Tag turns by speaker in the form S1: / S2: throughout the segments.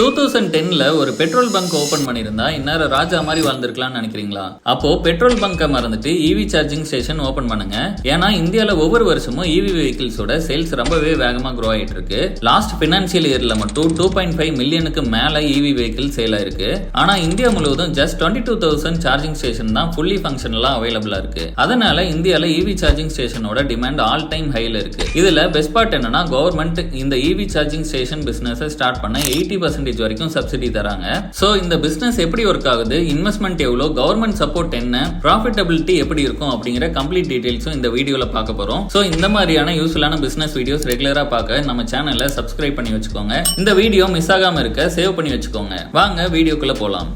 S1: 2010ல ஒரு petrol bunk open பண்ணிருந்தா இந்நேரம் ராஜா மாதிரி வாழ்ந்திருக்கலாம்னு நினைக்கிறீங்களா? அப்போ பெட்ரோல் பங்கை மறந்துட்டு இவி சார்ஜிங் ஸ்டேஷன் ஓபன் பண்ணுங்க. ஏன்னா இந்தியால ஒவ்வொரு வருஷமும் இவி வெஹிக்கிள்ஸோட சேல்ஸ் ரொம்பவே வேகமா க்ரோ ஆயிட்டு இருக்கு. லாஸ்ட் பினான்சியல் இயர்ல மட்டும் 2.5 மில்லியனுக்கு மேல இவி வெஹிக்கிள் சேல் ஆயிருக்கு. ஆனா இந்தியா முழுவதும் ஜஸ்ட் 22,000 சார்ஜிங் ஸ்டேஷன் தான் ஃபுல்லி ஃபங்க்ஷனலா அவைலபிளா இருக்கு. அதனால இந்தியால இவி சார்ஜிங் ஸ்டேஷனோட டிமாண்ட் ஆல் டைம் ஹைல இருக்கு. இதுல பெஸ்ட் பார்ட் என்னன்னா, கவர்மெண்ட் இந்த EV charging station business start பண்ண 80% வரைக்கும் சப்சிடி தராங்க. சோ இந்த பிசினஸ் எப்படி ஒர்க் ஆகுது, இன்வெஸ்ட்மெண்ட் எவ்வளவு, கவர்மெண்ட் சப்போர்ட் என்ன, ப்ராஃபிட்டபிலிட்டி எப்படி இருக்கும் அப்படிங்கிற கம்ப்ளீட் டீடைல்ஸும் இந்த வீடியோல பார்க்க போறோம். சோ இந்த மாதிரியான யூஸ்ஃபுல்லான பிசினஸ் வீடியோஸ் ரெகுலரா பார்க்க நம்ம சேனலை சப்ஸ்கிரைப் பண்ணி வச்சுக்கோங்க. இந்த வீடியோ மிஸ் ஆகாம இருக்க சேவ் பண்ணி வச்சுக்கோங்க. வாங்க வீடியோக்குள்ள போலாம்.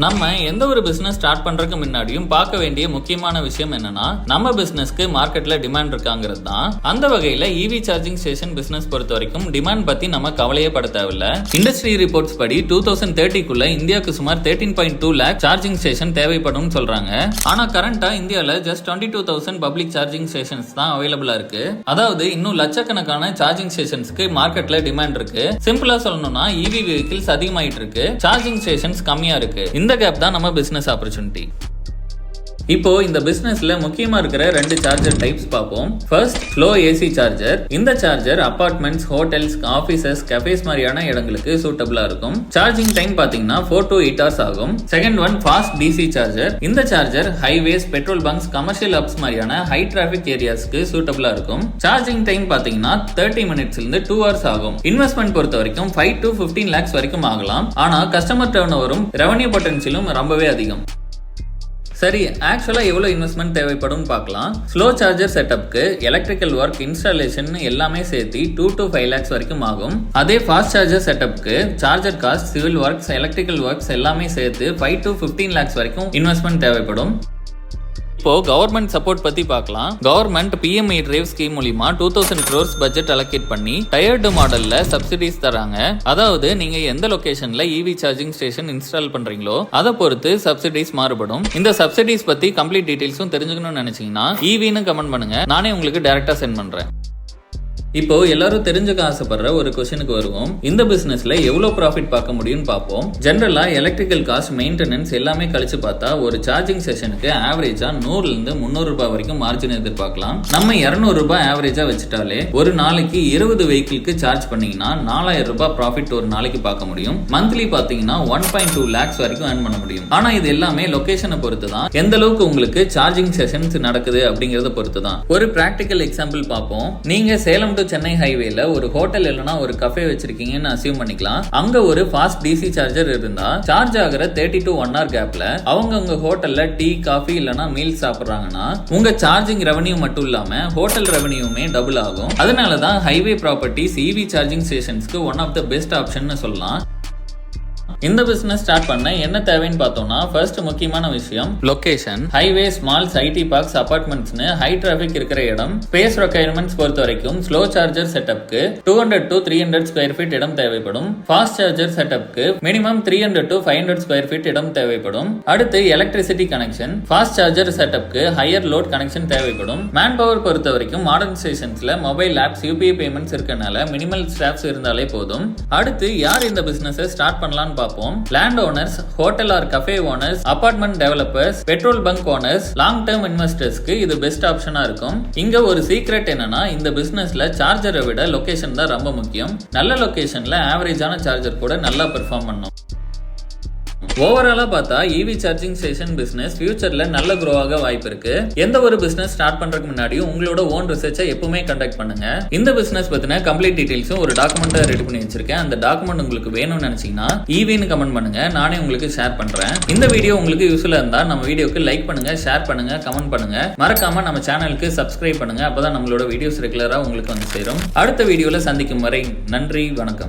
S1: நம்ம எந்த ஒரு பிசினஸ் ஸ்டார்ட் பண்றதுக்கு முன்னாடியும் பார்க்க வேண்டிய முக்கியமான விஷயம் என்னன்னா, நம்ம பிசினஸ்க்கு மார்க்கெட்ல டிமாண்ட் இருக்காங்கிறது தான். அந்த வகையில இவி சார்ஜிங் ஸ்டேஷன் பிசினஸ் பொறுத்த வரைக்கும் டிமாண்ட் பத்தி நம்ம கவலையே பட தேவையில்ல. இண்டஸ்ட்ரி ரிப்போர்ட்ஸ் படி 2030க்குள்ள இந்தியாவுக்கு சுமார் 13.2 லேக் சார்ஜிங் ஸ்டேஷன் தேவைப்படும் சொல்றாங்க. ஆனா கரண்டா இந்தியால ஜஸ்ட் 22,000 பப்ளிக் சார்ஜிங் ஸ்டேஷன்ஸ் தான் அவைலபிளா இருக்கு. அதாவது இன்னும் லட்சக்கணக்கான சார்ஜிங் ஸ்டேஷன்ஸ்க்கு மார்க்கெட்ல டிமாண்ட் இருக்கு. சிம்பிளா சொல்லணும்னா இவி வெஹிக்கிள்ஸ் அதிகமாயிட்டு இருக்கு, சார்ஜிங் ஸ்டேஷன்ஸ் கம்மியா இருக்கு. இந்த கேப் தான் நம்ம பிசினஸ் ஆப்பர்ச்சுனிட்டி. இப்போ இந்த பிசினஸ்ல முக்கியமா இருக்கிற ரெண்டு சார்ஜர் டைப்ஸ் பார்ப்போம். First slow AC charger. இந்த charger apartments, hotels, offices, cafes மாதிரியான இடங்களுக்கு சூட்டபிளா இருக்கும். சார்ஜிங் டைம் பாத்தீங்கன்னா 4 to 8 hours ஆகும். Second one fast DC charger. இந்த charger highways, petrol bunks, commercial hubs மாதிரியான ஹை டிராபிக் ஏரியாஸ்க்கு சூட்டபிளா இருக்கும். சார்ஜிங் டைம் பாத்தீங்கன்னா 30 மினிட்ஸ்ல இருந்து 2 hours ஆகும். இன்வெஸ்ட்மெண்ட் பொறுத்த வரைக்கும் 5 to 15 lakhs வரைக்கும் ஆகலாம். ஆனா கஸ்டமர் டர்ன் ஓவரும் ரெவன்யூ பொட்டன்ஷியலும் ரொம்பவே அதிகம். சரி, ஆக்சுவலா எவ்வளவு இன்வெஸ்ட்மெண்ட் தேவைப்படும் பார்க்கலாம். ஸ்லோ சார்ஜர் செட்டப்க்கு எலக்ட்ரிக்கல் ஒர்க், இன்ஸ்டாலேஷன் எல்லாமே சேர்த்து 2 to 5 lakhs வரைக்கும் ஆகும். அதே ஃபாஸ்ட் சார்ஜர் செட்டப்க்கு charger cost, civil works, electrical works எல்லாமே சேர்த்து 5 to 15 lakhs வரைக்கும் இன்வெஸ்ட்மெண்ட் தேவைப்படும். இப்போ கவர்மெண்ட் சப்போர்ட் பத்தி பார்க்கலாம். கவர்மெண்ட் PMI டிரைவ் ஸ்கீம் மூலமா 2000 crores பட்ஜெட் அலோகேட் பண்ணி டயர்டு மாடல்ல சப்சிடிஸ் தராங்க. அதாவது நீங்க எந்த லொகேஷன்ல இவி சார்ஜிங் ஸ்டேஷன் இன்ஸ்டால் பண்றீங்களோ அதை பொறுத்து சப்சிடிஸ் மாறுபடும். இந்த சப்சிடிஸ் பத்தி கம்ப்ளீட் டீடைல்ஸும் தெரிஞ்சுக்கணும்னு நினைச்சீங்கன்னா ஈவின்னு கமெண்ட் பண்ணுங்க, நானே உங்களுக்கு டைரக்டா சென்ட் பண்றேன். இப்போ எல்லாரும் தெரிஞ்சுக்க ஆசைப்படுற ஒரு கொஸ்டினுக்கு வருவோம். இந்த பிசினஸ்ல எவ்வளவு ப்ராஃபிட் பார்க்க முடியும்னு பார்ப்போம். ஜெனரலா எலக்ட்ரிக்கல் காஸ்ட், மெயின்டெனன்ஸ் எல்லாமே கழிச்சு பார்த்தா ஒரு சார்ஜிங் செஷனுக்கு ஆவரேஜா 100 இருந்து 300 ரூபாய் வரைக்கும் மார்ஜின் எதிர்பார்க்கலாம். நம்ம 200 ரூபாய் ஆவரேஜா வச்சுட்டாலே ஒரு நாளைக்கு 20 வெஹிக்கிள்க்கு சார்ஜ் பண்ணீங்கன்னா 4000 ரூபாய் ப்ராஃபிட் ஒரு நாளைக்கு பார்க்க முடியும். மந்த்லி பாத்தீங்கன்னா 1.2 lakhs வரைக்கும் earn பண்ண முடியும். ஆனா இது எல்லாமே லொகேஷனை பொறுத்து தான், எந்த அளவுக்கு உங்களுக்கு சார்ஜிங் செஷன்ஸ் நடக்குது அப்படிங்கறத பொறுத்து தான். ஒரு பிராக்டிக்கல் எக்ஸாம்பிள் பார்ப்போம். நீங்க சேலம் சென்னை ஹைவேல ஒரு ஹோட்டல் இல்லனா ஒரு கஃபே வச்சிருக்கீங்கன்னு அசியூம் பண்ணிக்கலாம். அங்க ஒரு ஃபாஸ்ட் டிசி சார்ஜர் இருந்தா சார்ஜ் ஆகிற 30 to 1 hour கேப்ல அவங்க உங்க ஹோட்டல்ல டீ, காஃபி இல்லனா மீல்ஸ் சாப்பிடுறாங்கன்னா உங்க சார்ஜிங் ரெவன்யூ மட்டும் இல்லாம ஹோட்டல் ரெவன்யூமே டபுள் ஆகும். அதனாலதான் ஹைவே ப்ராப்பர்ட்டிஸ் இவி சார்ஜிங் ஸ்டேஷன்ஸ்க்கு one of the best option சொல்லலாம். இந்த பிசினஸ் ஸ்டார்ட் பண்ண என்ன தேவைன்னு பார்த்தோம்னா, ஃபர்ஸ்ட் முக்கியமான விஷயம் location. Highway, malls, IT parks, அபார்ட்மெண்ட்ஸ்னு ஹை டிராபிக் இருக்கிற இடம். ஸ்பேஸ் ரெக்யர்மெண்ட்ஸ் பொறுத்த வரைக்கும் ஸ்லோ சார்ஜர் செட்டப்க்கு 200 to 300 ஸ்கொயர் ஃபீட் இடம் தேவைப்படும். ஃபாஸ்ட் சார்ஜர் செட்டப்க்கு மினிமம் 300 to 500 ஸ்கொயர் ஃபீட் இடம் தேவைப்படும். அடுத்து எலக்ட்ரிசிட்டி கனெக்ஷன். ஃபாஸ்ட் சார்ஜர் செட்டப்க்கு ஹையர் லோட் கனெக்ஷன் தேவைப்படும். மேன் பவர் பொறுத்த வரைக்கும் மாடர்ன் ஸ்டேஷன்ஸ்ல மொபைல் ஆப்ஸ், UPI பேமெண்ட்ஸ் இருக்கனால மினிமல் ஸ்டாஃப்ஸ் இருந்தாலே போதும். அடுத்து யார் இந்த பிசினஸ் ஸ்டார்ட் பண்ணலாம்னு பார்ப்போம். Land owners, hotel or cafe owners, apartment developers, petrol bunk owners, long term இன்வெஸ்டர்ஸ்க்கு இது பெஸ்ட் ஆப்ஷனா இருக்கும். இங்க ஒரு சீக்ரெட் என்னன்னா, இந்த பிசினஸ்ல சார்ஜரை விட லொகேஷன் தான் ரொம்ப முக்கியம். நல்ல லொகேஷன்ல ஆவரேஜான சார்ஜர் கூட நல்லா பெர்ஃபார்ம் பண்ணும். ஓவராலா பார்த்தா இவி சார்ஜிங் ஸ்டேஷன் பிசினஸ் ஃபியூச்சர்ல நல்ல க்ரோ ஆக வாய்ப்பு இருக்கு. எந்த ஒரு பிசினஸ் ஸ்டார்ட் பண்றதுக்கு முன்னாடி உங்களோட ஓன் ரிசர்ச்சை எப்பவுமே கண்டக்ட் பண்ணுங்க. இந்த பிசினஸ் பத்தின கம்ப்ளீட் டீடைல்ஸும் ஒரு டாக்குமெண்ட் ரெடி பண்ணி வச்சிருக்கேன். அந்த டாக்குமெண்ட் உங்களுக்கு வேணும்னு நினைச்சீங்கன்னா ஈவின்னு கமெண்ட் பண்ணுங்க, நானே உங்களுக்கு ஷேர் பண்றேன். இந்த வீடியோ உங்களுக்கு யூஸ்ஃபுல்லா இருந்தா நம்ம வீடியோக்கு லைக் பண்ணுங்க, ஷேர் பண்ணுங்க, கமெண்ட் பண்ணுங்க. மறக்காம நம்ம சேனலுக்கு சப்ஸ்கிரைப் பண்ணுங்க. அப்பதான் நம்மளோட வீடியோஸ் ரெகுலரா உங்களுக்கு வந்து சேரும். அடுத்த வீடியோல சந்திக்கும் வரை நன்றி, வணக்கம்.